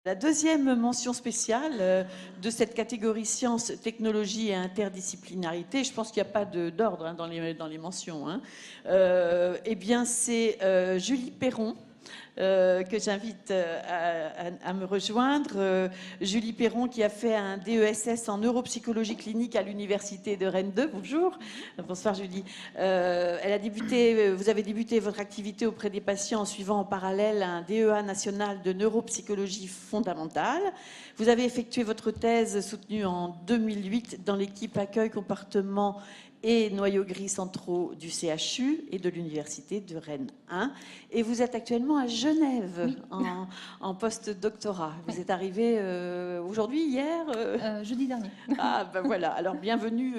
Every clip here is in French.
La deuxième mention spéciale de cette catégorie sciences, technologie et interdisciplinarité, je pense qu'il n'y a pas d'ordre dans les mentions, eh bien c'est Julie Perron. Que j'invite à me rejoindre. Julie Perron qui a fait un DESS en neuropsychologie clinique à l'université de Rennes 2. Bonjour. Bonsoir Julie. Vous avez débuté votre activité auprès des patients en suivant en parallèle un DEA national de neuropsychologie fondamentale. Vous avez effectué votre thèse soutenue en 2008 dans l'équipe accueil, comportement et noyaux gris centraux du CHU et de l'université de Rennes 1. Et vous êtes actuellement à Genève, oui, en post-doctorat. Vous êtes arrivé aujourd'hui, hier Jeudi dernier. Ah ben voilà, alors bienvenue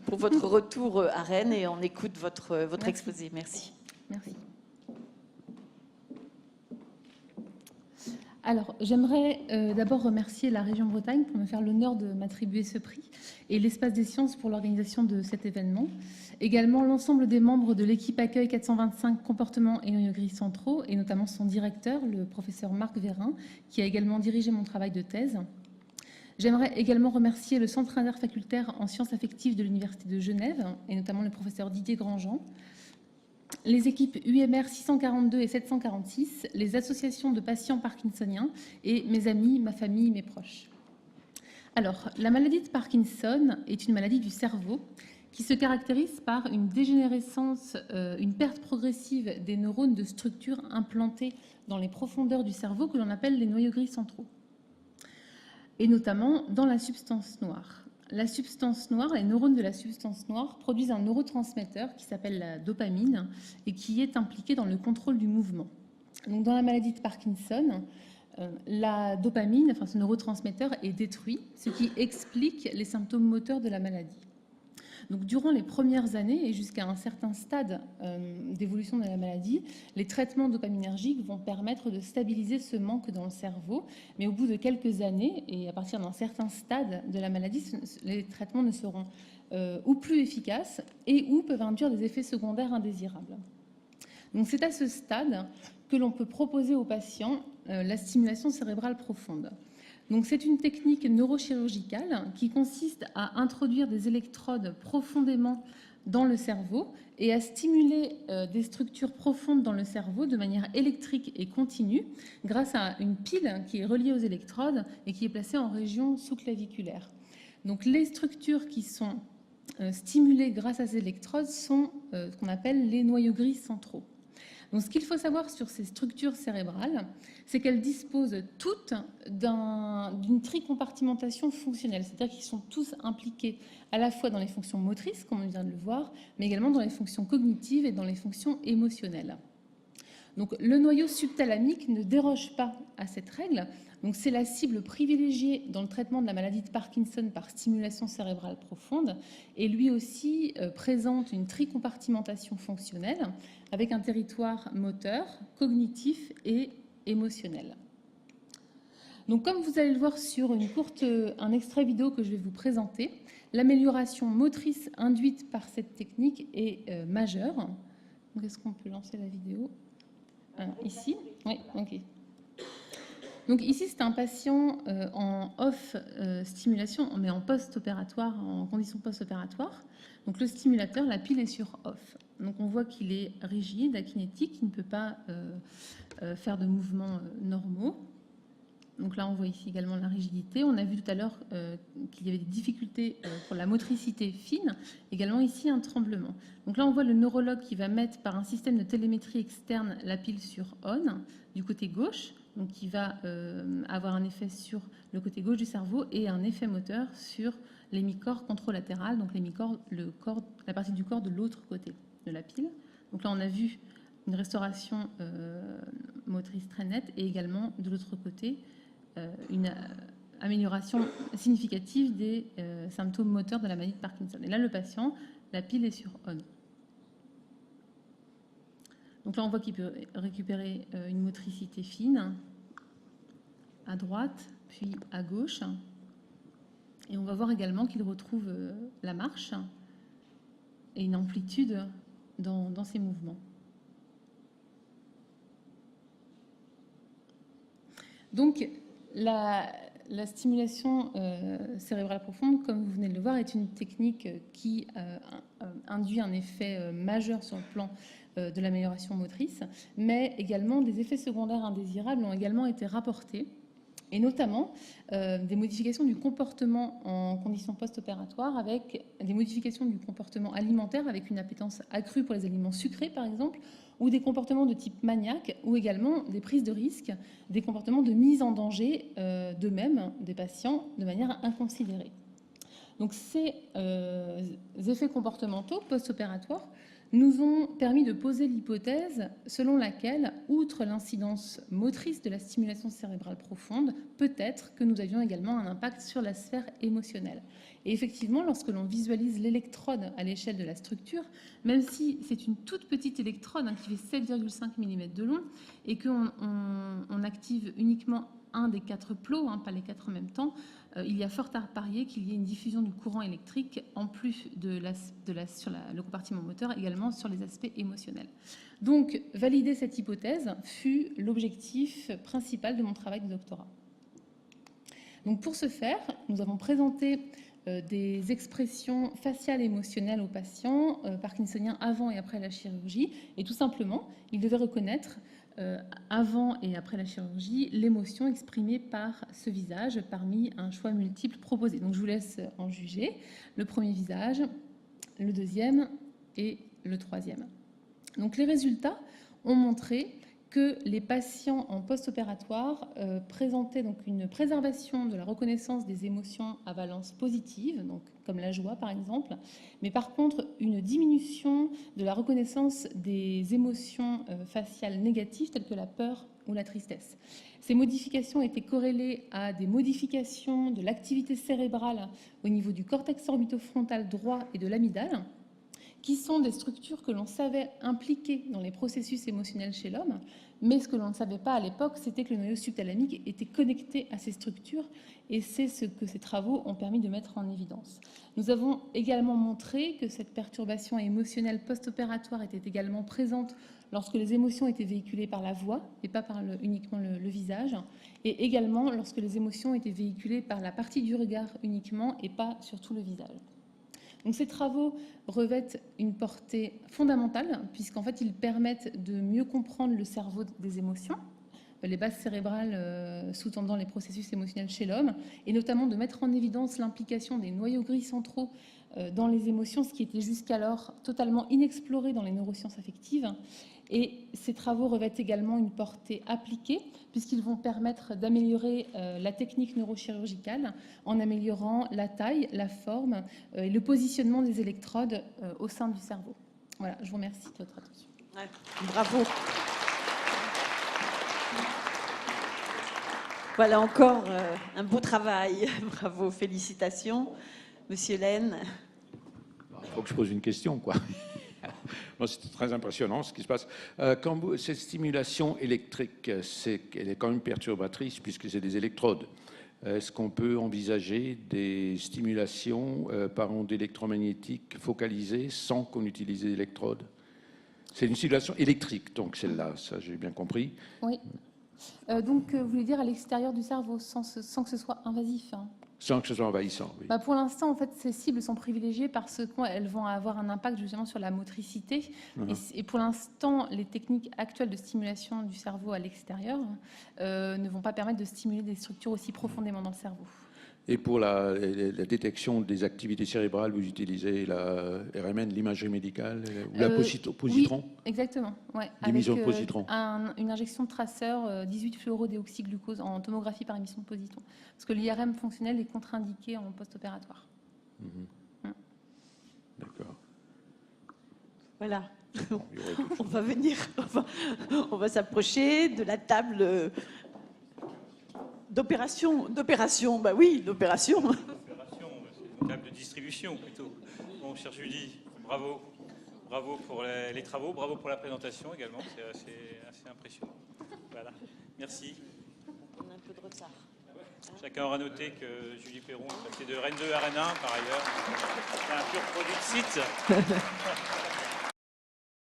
pour votre retour à Rennes et on écoute votre exposé. Merci. Merci. Alors, j'aimerais d'abord remercier la région Bretagne pour me faire l'honneur de m'attribuer ce prix et l'Espace des Sciences pour l'organisation de cet événement. Également l'ensemble des membres de l'équipe accueil 425 comportements et noyaux gris centraux et notamment son directeur, le professeur Marc Vérin, qui a également dirigé mon travail de thèse. J'aimerais également remercier le Centre interfacultaire en sciences affectives de l'Université de Genève et notamment le professeur Didier Grandjean, les équipes UMR 642 et 746, les associations de patients parkinsoniens et mes amis, ma famille, mes proches. Alors, la maladie de Parkinson est une maladie du cerveau qui se caractérise par une dégénérescence, une perte progressive des neurones de structures implantées dans les profondeurs du cerveau que l'on appelle les noyaux gris centraux, et notamment dans la substance noire. La substance noire, les neurones de la substance noire produisent un neurotransmetteur qui s'appelle la dopamine et qui est impliqué dans le contrôle du mouvement. Donc, dans la maladie de Parkinson, la dopamine, enfin ce neurotransmetteur, est détruit, ce qui explique les symptômes moteurs de la maladie. Donc, durant les premières années et jusqu'à un certain stade d'évolution de la maladie, les traitements dopaminergiques vont permettre de stabiliser ce manque dans le cerveau. Mais au bout de quelques années, et à partir d'un certain stade de la maladie, les traitements ne seront ou plus efficaces et ou peuvent induire des effets secondaires indésirables. Donc, c'est à ce stade que l'on peut proposer aux patients la stimulation cérébrale profonde. Donc, c'est une technique neurochirurgicale qui consiste à introduire des électrodes profondément dans le cerveau et à stimuler des structures profondes dans le cerveau de manière électrique et continue grâce à une pile qui est reliée aux électrodes et qui est placée en région sous-claviculaire. Donc, les structures qui sont stimulées grâce à ces électrodes sont ce qu'on appelle les noyaux gris centraux. Donc, ce qu'il faut savoir sur ces structures cérébrales, c'est qu'elles disposent toutes d'une tricompartimentation fonctionnelle, c'est-à-dire qu'ils sont tous impliqués à la fois dans les fonctions motrices, comme on vient de le voir, mais également dans les fonctions cognitives et dans les fonctions émotionnelles. Donc, le noyau subthalamique ne déroge pas à cette règle. Donc, c'est la cible privilégiée dans le traitement de la maladie de Parkinson par stimulation cérébrale profonde. Et lui aussi présente une tricompartimentation fonctionnelle avec un territoire moteur, cognitif et émotionnel. Donc, comme vous allez le voir sur un extrait vidéo que je vais vous présenter, l'amélioration motrice induite par cette technique est majeure. Est-ce qu'on peut lancer la vidéo ? Ici ? Oui, ok. Donc ici, c'est un patient en off stimulation, mais en post-opératoire, en condition post-opératoire. Donc le stimulateur, la pile est sur off. Donc on voit qu'il est rigide, akinétique, il ne peut pas faire de mouvements normaux. Donc là, on voit ici également la rigidité. On a vu tout à l'heure qu'il y avait des difficultés pour la motricité fine. Également ici, un tremblement. Donc là, on voit le neurologue qui va mettre par un système de télémétrie externe la pile sur on du côté gauche, donc qui va avoir un effet sur le côté gauche du cerveau et un effet moteur sur l'hémicorps contralatéral, donc la partie du corps de l'autre côté de la pile. Donc là, on a vu une restauration motrice très nette et également de l'autre côté, une amélioration significative des symptômes moteurs de la maladie de Parkinson. Et là, le patient, la pile est sur on. Donc là, on voit qu'il peut récupérer une motricité fine à droite, puis à gauche. Et on va voir également qu'il retrouve la marche et une amplitude dans ses mouvements. Donc, la stimulation cérébrale profonde, comme vous venez de le voir, est une technique qui induit un effet majeur sur le plan de l'amélioration motrice, mais également des effets secondaires indésirables ont également été rapportés, et notamment des modifications du comportement en conditions post-opératoires, avec des modifications du comportement alimentaire, avec une appétence accrue pour les aliments sucrés, par exemple, ou des comportements de type maniaque, ou également des prises de risque, des comportements de mise en danger d'eux-mêmes, des patients, de manière inconsidérée. Donc ces effets comportementaux post-opératoires nous ont permis de poser l'hypothèse selon laquelle, outre l'incidence motrice de la stimulation cérébrale profonde, peut-être que nous avions également un impact sur la sphère émotionnelle. Et effectivement, lorsque l'on visualise l'électrode à l'échelle de la structure, même si c'est une toute petite électrode qui fait 7,5 mm de long et qu'on active uniquement un des 4 plots, pas les 4 en même temps, il y a fort à parier qu'il y ait une diffusion du courant électrique en plus sur le compartiment moteur, également sur les aspects émotionnels. Donc, valider cette hypothèse fut l'objectif principal de mon travail de doctorat. Donc, pour ce faire, nous avons présenté des expressions faciales et émotionnelles aux patients parkinsoniens avant et après la chirurgie, et tout simplement, ils devaient reconnaître avant et après la chirurgie, l'émotion exprimée par ce visage parmi un choix multiple proposé. Donc je vous laisse en juger. Le premier visage, le deuxième et le troisième. Donc les résultats ont montré que les patients en post-opératoire présentaient donc une préservation de la reconnaissance des émotions à valence positive, donc comme la joie par exemple, mais par contre une diminution de la reconnaissance des émotions faciales négatives telles que la peur ou la tristesse. Ces modifications étaient corrélées à des modifications de l'activité cérébrale au niveau du cortex orbitofrontal droit et de l'amygdale, qui sont des structures que l'on savait impliquées dans les processus émotionnels chez l'homme, mais ce que l'on ne savait pas à l'époque, c'était que le noyau subthalamique était connecté à ces structures, et c'est ce que ces travaux ont permis de mettre en évidence. Nous avons également montré que cette perturbation émotionnelle post-opératoire était également présente lorsque les émotions étaient véhiculées par la voix et pas par uniquement le visage, et également lorsque les émotions étaient véhiculées par la partie du regard uniquement et pas sur tout le visage. Donc ces travaux revêtent une portée fondamentale puisqu'en fait ils permettent de mieux comprendre le cerveau des émotions, les bases cérébrales sous-tendant les processus émotionnels chez l'homme, et notamment de mettre en évidence l'implication des noyaux gris centraux dans les émotions, ce qui était jusqu'alors totalement inexploré dans les neurosciences affectives. Et ces travaux revêtent également une portée appliquée, puisqu'ils vont permettre d'améliorer la technique neurochirurgicale en améliorant la taille, la forme et le positionnement des électrodes au sein du cerveau. Voilà, je vous remercie de votre attention. Ouais, bravo. Voilà encore un beau travail. Bravo, félicitations. Monsieur Laine. Il faut que je pose une question, quoi. Bon, c'est très impressionnant ce qui se passe. Cette stimulation électrique, elle est quand même perturbatrice puisque c'est des électrodes. Est-ce qu'on peut envisager des stimulations par ondes électromagnétiques focalisées sans qu'on utilise des électrodes? C'est une stimulation électrique, donc celle-là, ça j'ai bien compris. Oui. Donc, vous voulez dire à l'extérieur du cerveau, sans que ce soit invasif, hein. Sans que ce soit envahissant, oui. Pour l'instant, en fait, ces cibles sont privilégiées parce qu'elles vont avoir un impact justement sur la motricité. Et pour l'instant, les techniques actuelles de stimulation du cerveau à l'extérieur ne vont pas permettre de stimuler des structures aussi profondément dans le cerveau. Et pour la détection des activités cérébrales, vous utilisez la RMN, l'imagerie médicale, ou la positron? Oui, exactement. Ouais, l'émission avec de positron. Une injection de traceur 18-fluorodéoxyglucose en tomographie par émission de positron. Parce que l'IRM fonctionnel est contre-indiqué en post-opératoire. D'accord. Voilà. On va venir, on va s'approcher de la table d'opération. Bah oui, d'opération. D'opération, c'est une table de distribution plutôt. Bon, cher Julie, bravo. Bravo pour les travaux, bravo pour la présentation également, c'est assez impressionnant. Voilà, merci. On a un peu de retard. Chacun aura noté que Julie Perron est passée de Rennes 2 à Rennes 1 par ailleurs. C'est un pur produit de site.